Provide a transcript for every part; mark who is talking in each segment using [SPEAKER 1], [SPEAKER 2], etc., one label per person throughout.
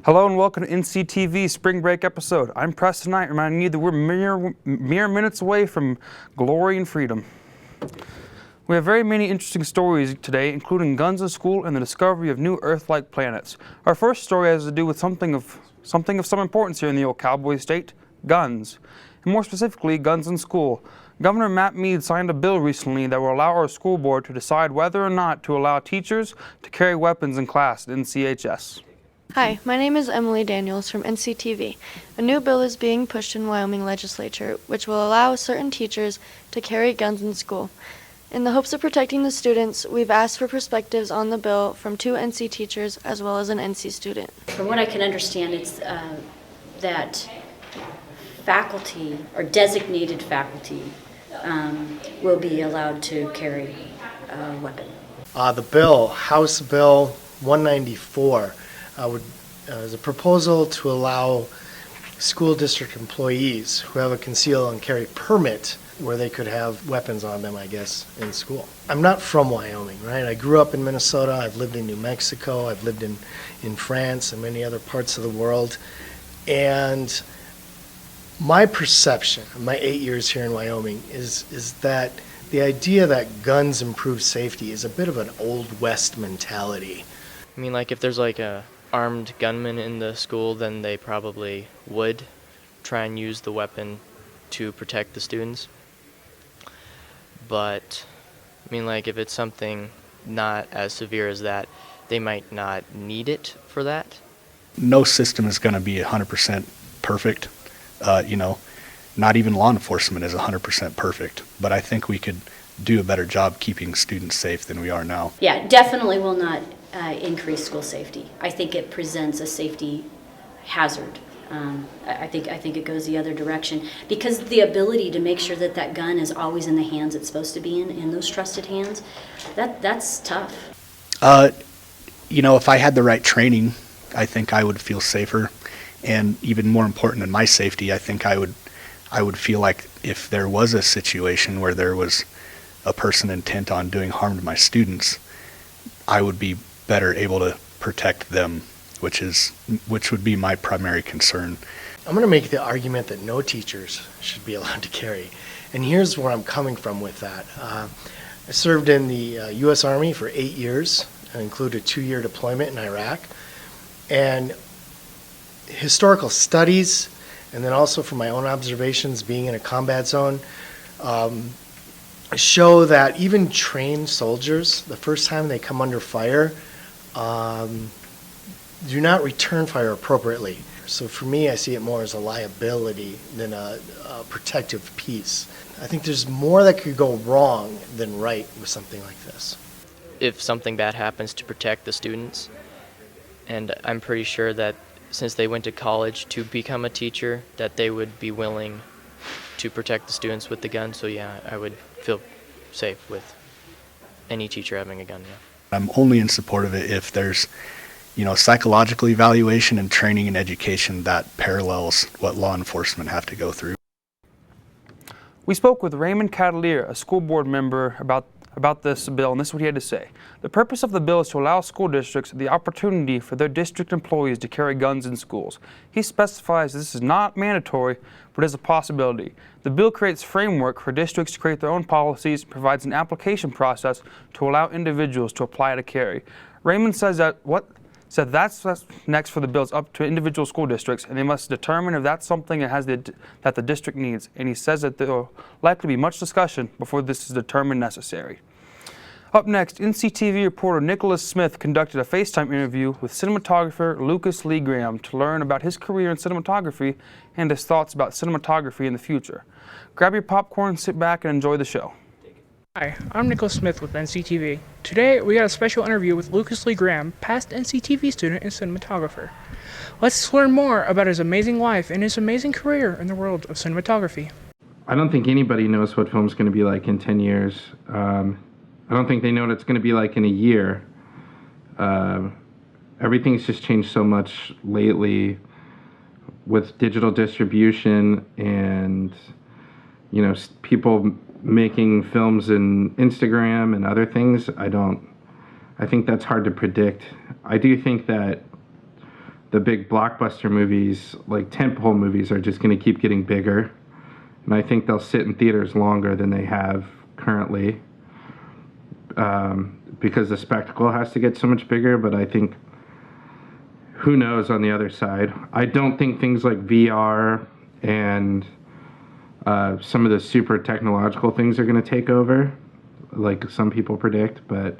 [SPEAKER 1] Hello and welcome to NCTV Spring Break episode. I'm Preston Knight, reminding you that we're mere minutes away from glory and freedom. We have very many interesting stories today, including guns in school and the discovery of new Earth-like planets. Our first story has to do with something of some importance here in the old cowboy state: guns, and more specifically, guns in school. Governor Matt Mead signed a bill recently that will allow our school board to decide whether or not to allow teachers to carry weapons in class at NCHS.
[SPEAKER 2] Hi, my name is Emily Daniels from NCTV. A new bill is being pushed in Wyoming legislature, which will allow certain teachers to carry guns in school. In the hopes of protecting the students, we've asked for perspectives on the bill from 2 NC teachers as well as an NC student.
[SPEAKER 3] From what I can understand, it's that faculty or designated faculty will be allowed to carry a weapon.
[SPEAKER 4] The bill, House Bill 194, is a proposal to allow school district employees who have a conceal and carry permit where they could have weapons on them, I guess, in school. I'm not from Wyoming, right? I grew up in Minnesota. I've lived in New Mexico. I've lived in France and many other parts of the world. And my perception of my 8 years here in Wyoming is that the idea that guns improve safety is a bit of an Old West mentality.
[SPEAKER 5] I mean, like, if there's like a armed gunman in the school, then they probably would try and use the weapon to protect the students. But, I mean, like, if it's something not as severe as that, they might not need it for that.
[SPEAKER 6] No system is going to be 100% perfect. Not even law enforcement is 100% perfect. But I think we could do a better job keeping students safe than we are now.
[SPEAKER 3] Yeah, definitely will not increase school safety. I think it presents a safety hazard. I think it goes the other direction, because the ability to make sure that that gun is always in the hands it's supposed to be in those trusted hands, that's tough.
[SPEAKER 6] If I had the right training, I think I would feel safer. And even more important than my safety, I think I would feel like if there was a situation where there was a person intent on doing harm to my students, I would be better able to protect them, which would be my primary concern.
[SPEAKER 4] I'm going to make the argument that no teachers should be allowed to carry. And here's where I'm coming from with that. I served in the U.S. Army for 8 years, and included a 2-year deployment in Iraq. And historical studies, and then also from my own observations being in a combat zone, show that even trained soldiers, the first time they come under fire, do not return fire appropriately. So for me, I see it more as a liability than a protective piece. I think there's more that could go wrong than right with something like this.
[SPEAKER 5] If something bad happens, to protect the students, and I'm pretty sure that since they went to college to become a teacher, that they would be willing to protect the students with the gun. So yeah, I would feel safe with any teacher having a gun. Yeah.
[SPEAKER 6] I'm only in support of it if there's, psychological evaluation and training and education that parallels what law enforcement have to go through.
[SPEAKER 1] We spoke with Raymond Catalier, a school board member, about this bill, and this is what he had to say. The purpose of the bill is to allow school districts the opportunity for their district employees to carry guns in schools. He specifies this is not mandatory, but is a possibility. The bill creates framework for districts to create their own policies, provides an application process to allow individuals to apply to carry. Raymond says that's next for the bill is up to individual school districts, and they must determine if that's something that the district needs. And he says that there will likely be much discussion before this is determined necessary. Up next, NCTV reporter Nicholas Smith conducted a FaceTime interview with cinematographer Lucas Lee Graham to learn about his career in cinematography and his thoughts about cinematography in the future. Grab your popcorn, sit back, and enjoy the show.
[SPEAKER 7] Hi, I'm Nicholas Smith with NCTV. Today, we got a special interview with Lucas Lee Graham, past NCTV student and cinematographer. Let's learn more about his amazing life and his amazing career in the world of cinematography.
[SPEAKER 8] I don't think anybody knows what film's going to be like in 10 years. I don't think they know what it's going to be like in a year. Everything's just changed so much lately with digital distribution and, people making films in Instagram and other things. I think that's hard to predict. I do think that the big blockbuster movies, like tentpole movies, are just going to keep getting bigger. And I think they'll sit in theaters longer than they have currently, because the spectacle has to get so much bigger. But I think, who knows on the other side. I don't think things like VR and some of the super technological things are going to take over, like some people predict, but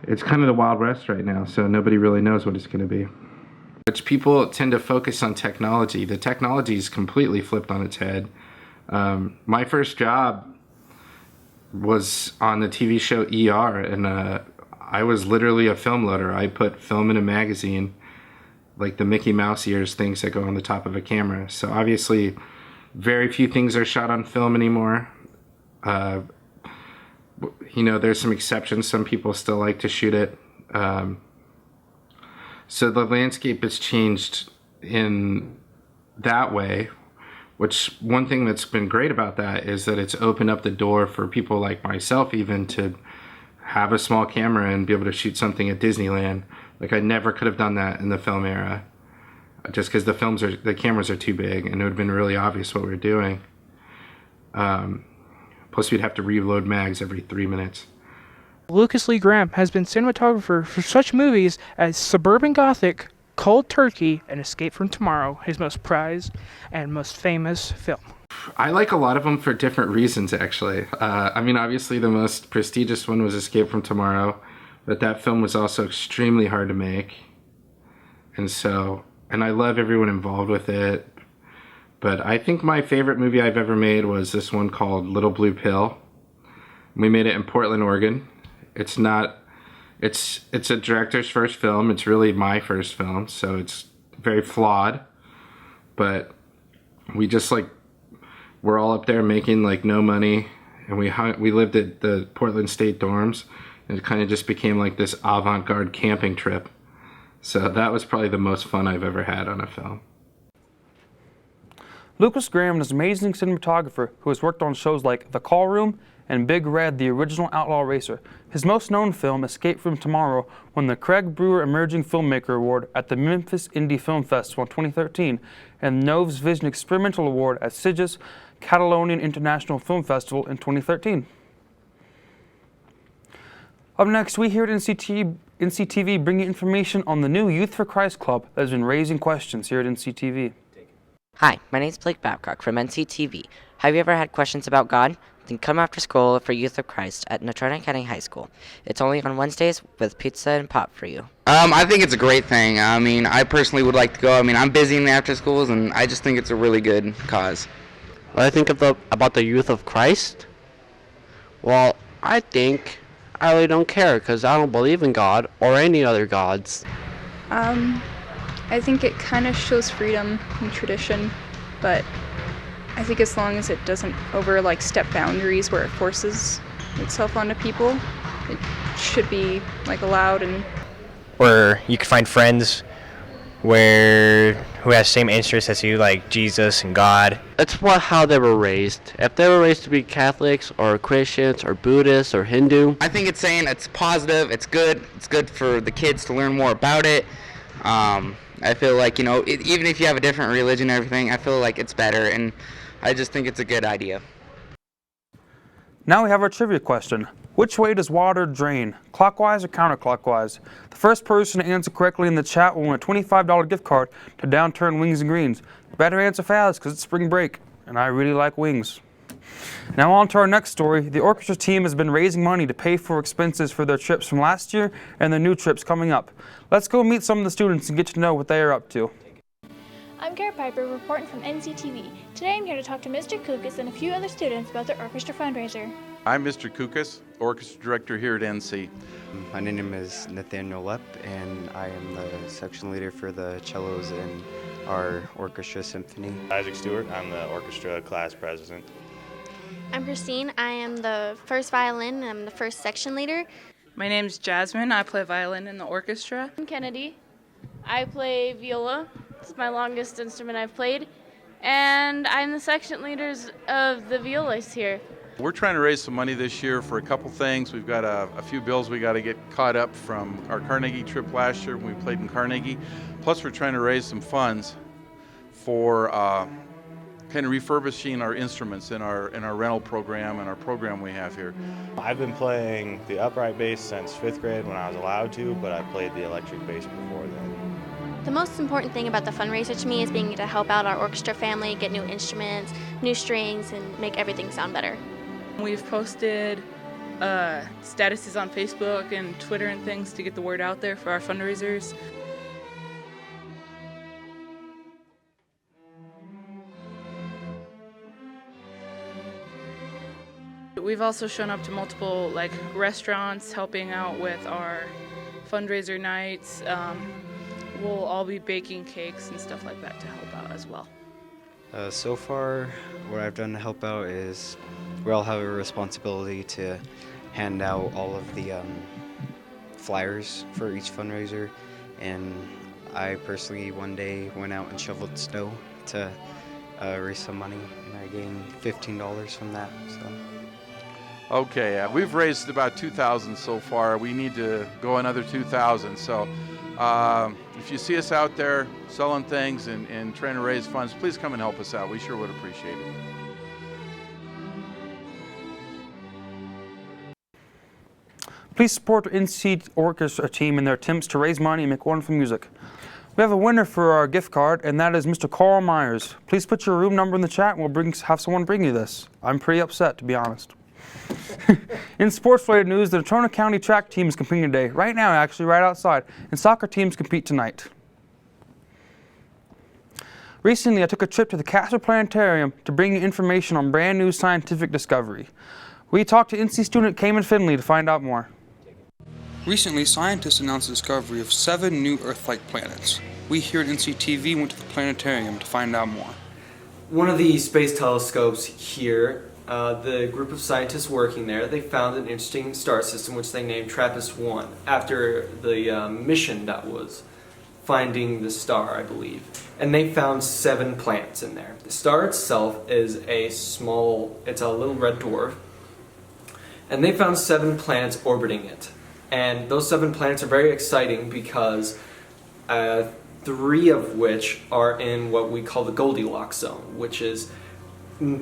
[SPEAKER 8] it's kind of the Wild West right now, so nobody really knows what it's going to be. Which people tend to focus on technology. The technology is completely flipped on its head. My first job was on the TV show ER, and I was literally a film loader. I put film in a magazine, like the Mickey Mouse ears things that go on the top of a camera. So obviously, very few things are shot on film anymore. There's some exceptions. Some people still like to shoot it. So the landscape has changed in that way, which one thing that's been great about that is that it's opened up the door for people like myself even to have a small camera and be able to shoot something at Disneyland. Like, I never could have done that in the film era, just because the cameras are too big, and it would have been really obvious what we were doing. Plus, we'd have to reload mags every 3 minutes.
[SPEAKER 7] Lucas Lee Graham has been cinematographer for such movies as Suburban Gothic, Cold Turkey, and Escape from Tomorrow, his most prized and most famous film.
[SPEAKER 8] I like a lot of them for different reasons, actually. Obviously the most prestigious one was Escape from Tomorrow, but that film was also extremely hard to make. And I love everyone involved with it. But I think my favorite movie I've ever made was this one called Little Blue Pill. We made it in Portland, Oregon. It's a director's first film. It's really my first film, so it's very flawed. But we just we're all up there making no money, and we lived at the Portland State dorms, and it kind of just became this avant-garde camping trip. So that was probably the most fun I've ever had on a film.
[SPEAKER 1] Lucas Graham is an amazing cinematographer who has worked on shows like The Call Room and Big Red, the original Outlaw Racer. His most known film, Escape from Tomorrow, won the Craig Brewer Emerging Filmmaker Award at the Memphis Indie Film Festival in 2013 and Nove's Vision Experimental Award at Sitges Catalonian International Film Festival in 2013. Up next, we here at NCTV bring you information on the new Youth for Christ Club that has been raising questions here at NCTV.
[SPEAKER 9] Hi, my name is Blake Babcock from NCTV. Have you ever had questions about God? Then come after school for Youth of Christ at Natrona County High School. It's only on Wednesdays with pizza and pop for you.
[SPEAKER 10] I think it's a great thing. I personally would like to go. I'm busy in the after schools, and I just think it's a really good cause.
[SPEAKER 11] What I think about the Youth of Christ? Well, I think I really don't care because I don't believe in God or any other gods.
[SPEAKER 12] I think it kind of shows freedom and tradition, but I think as long as it doesn't step boundaries where it forces itself onto people, it should be allowed. And
[SPEAKER 13] where you can find friends who has same interests as you, like Jesus and God.
[SPEAKER 11] It's how they were raised. If they were raised to be Catholics or Christians or Buddhists or Hindu.
[SPEAKER 10] I think it's saying it's positive, it's good for the kids to learn more about it. I feel like, even if you have a different religion and everything, I feel like it's better, and I just think it's a good idea.
[SPEAKER 1] Now we have our trivia question. Which way does water drain, clockwise or counterclockwise? The first person to answer correctly in the chat will win a $25 gift card to Downturn Wings and Greens. You better answer fast because it's spring break, and I really like wings. Now on to our next story. The orchestra team has been raising money to pay for expenses for their trips from last year and their new trips coming up. Let's go meet some of the students and get to know what they are up to.
[SPEAKER 14] I'm Garrett Piper, reporting from NCTV. Today I'm here to talk to Mr. Kukas and a few other students about their orchestra fundraiser.
[SPEAKER 15] I'm Mr. Kukas, orchestra director here at NC.
[SPEAKER 16] My name is Nathaniel Lepp, and I am the section leader for the cellos in our orchestra symphony.
[SPEAKER 17] Isaac Stewart, I'm the orchestra class president.
[SPEAKER 18] I'm Christine. I am the first violin. I'm the first section leader.
[SPEAKER 19] My name's Jasmine. I play violin in the orchestra.
[SPEAKER 20] I'm Kennedy. I play viola. It's my longest instrument I've played. And I'm the section leaders of the violas here.
[SPEAKER 15] We're trying to raise some money this year for a couple things. We've got a few bills we got to get caught up from our Carnegie trip last year when we played in Carnegie. Plus, we're trying to raise some funds for kind of refurbishing our instruments in our rental program and our program we have here.
[SPEAKER 17] I've been playing the upright bass since 5th grade when I was allowed to, but I played the electric bass before then.
[SPEAKER 18] The most important thing about the fundraiser to me is being able to help out our orchestra family, get new instruments, new strings, and make everything sound better.
[SPEAKER 19] We've posted statuses on Facebook and Twitter and things to get the word out there for our fundraisers. We've also shown up to multiple restaurants helping out with our fundraiser nights. We'll all be baking cakes and stuff like that to help out as well.
[SPEAKER 16] So far, what I've done to help out is we all have a responsibility to hand out all of the flyers for each fundraiser, and I personally one day went out and shoveled snow to raise some money, and I gained $15 from that. So.
[SPEAKER 15] Okay, we've raised about $2,000 so far. We need to go another $2,000. So if you see us out there selling things and trying to raise funds, please come and help us out. We sure would appreciate it.
[SPEAKER 1] Please support the NC Orchestra team in their attempts to raise money and make wonderful music. We have a winner for our gift card, and that is Mr. Carl Myers. Please put your room number in the chat, and we'll have someone bring you this. I'm pretty upset, to be honest. In sports-related news, the Natrona County track team is competing today. Right now, actually, right outside. And soccer teams compete tonight. Recently, I took a trip to the Casper Planetarium to bring you information on brand new scientific discovery. We talked to NC student Cayman Finley to find out more. Recently, scientists announced the discovery of 7 new Earth-like planets. We here at NCTV went to the planetarium to find out more.
[SPEAKER 21] One of the space telescopes here, the group of scientists working there, they found an interesting star system which they named TRAPPIST-1 after the mission that was finding the star, I believe. And they found 7 planets in there. The star itself is it's a little red dwarf, and they found 7 planets orbiting it. And those 7 planets are very exciting because 3 of which are in what we call the Goldilocks zone, which is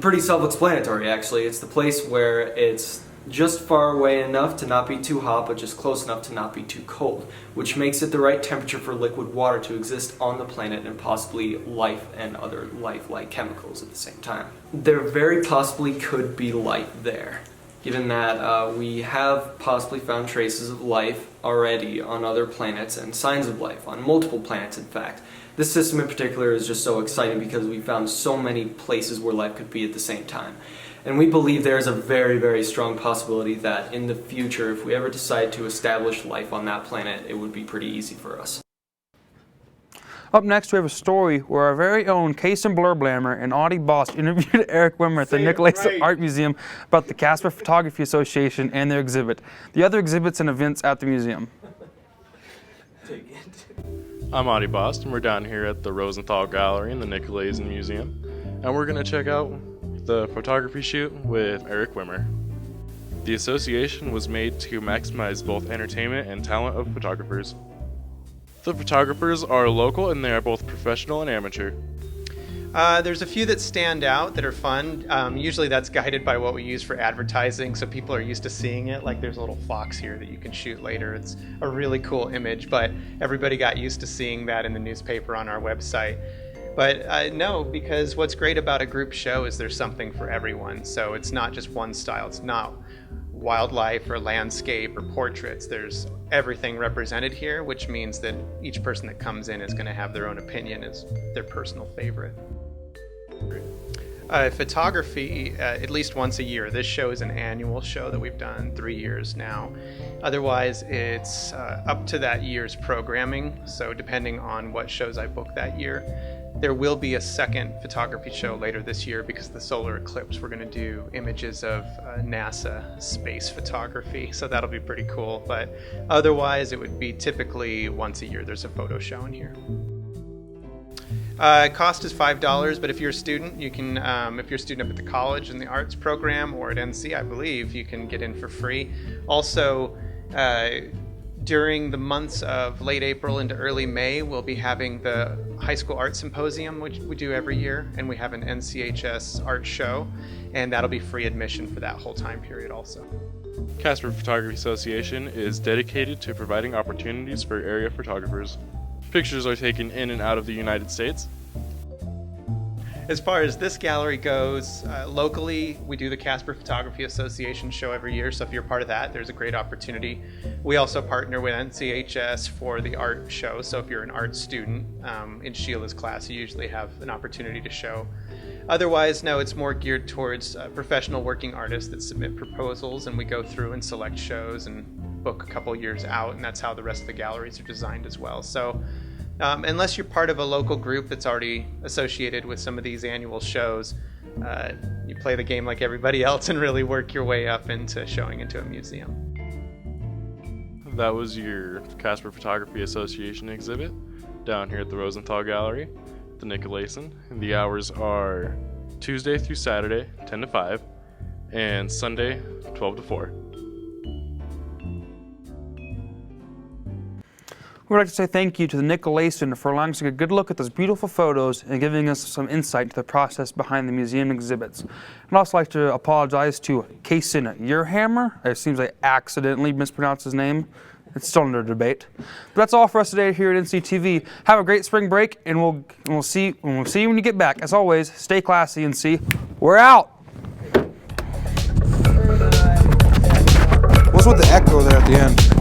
[SPEAKER 21] pretty self-explanatory, actually. It's the place where it's just far away enough to not be too hot, but just close enough to not be too cold, which makes it the right temperature for liquid water to exist on the planet and possibly life and other life-like chemicals at the same time. There very possibly could be life there, given that we have possibly found traces of life already on other planets and signs of life on multiple planets, in fact. This system in particular is just so exciting because we found so many places where life could be at the same time. And we believe there is a very, very strong possibility that in the future, if we ever decide to establish life on that planet, it would be pretty easy for us.
[SPEAKER 1] Up next, we have a story where our very own Kason Blurblammer and Audie Boss interviewed Eric Wimmer at the Nicholas Art Museum about the Casper Photography Association and their exhibit, the other exhibits and events at the museum.
[SPEAKER 22] I'm Audie Boss, and we're down here at the Rosenthal Gallery in the Nicholas Museum, and we're going to check out the photography shoot with Eric Wimmer. The association was made to maximize both entertainment and talent of photographers. The photographers are local and they are both professional and amateur.
[SPEAKER 23] There's a few that stand out that are fun. Usually that's guided by what we use for advertising, so people are used to seeing it. Like there's a little fox here that you can shoot later. It's a really cool image, but everybody got used to seeing that in the newspaper on our website. But no, because what's great about a group show is there's something for everyone. So it's not just one style. It's not wildlife or landscape or portraits. There's everything represented here, which means that each person that comes in is going to have their own opinion as their personal favorite. Photography, at least once a year. This show is an annual show that we've done 3 years now. Otherwise, it's up to that year's programming. So depending on what shows I book that year, there will be a second photography show later this year because of the solar eclipse. We're going to do images of NASA space photography, so that'll be pretty cool. But otherwise, it would be typically once a year there's a photo show in here. Cost is $5, but if you're a student, you can, if you're a student up at the college in the arts program or at NC, I believe, you can get in for free. Also, during the months of late April into early May, we'll be having the High School Art Symposium, which we do every year, and we have an NCHS art show, and that'll be free admission for that whole time period also.
[SPEAKER 22] Casper Photography Association is dedicated to providing opportunities for area photographers. Pictures are taken in and out of the United States.
[SPEAKER 23] As far as this gallery goes, locally, we do the Casper Photography Association show every year, so if you're part of that, there's a great opportunity. We also partner with NCHS for the art show, so if you're an art student in Sheila's class, you usually have an opportunity to show. Otherwise, no, it's more geared towards professional working artists that submit proposals, and we go through and select shows and book a couple years out, and that's how the rest of the galleries are designed as well. So. Unless you're part of a local group that's already associated with some of these annual shows, you play the game like everybody else and really work your way up into showing into a museum.
[SPEAKER 22] That was your Casper Photography Association exhibit down here at the Rosenthal Gallery, the Nicolason. And the hours are Tuesday through Saturday, 10 to 5, and Sunday, 12 to 4.
[SPEAKER 1] We'd like to say thank you to the Nicolason for allowing us to get a good look at those beautiful photos and giving us some insight into the process behind the museum exhibits. I'd also like to apologize to Kaysen Yearhammer. It seems I accidentally mispronounced his name. It's still under debate. But that's all for us today here at NCTV. Have a great spring break, and we'll see you when you get back. As always, stay classy, NC. We're out.
[SPEAKER 2] What's with the echo there at the end?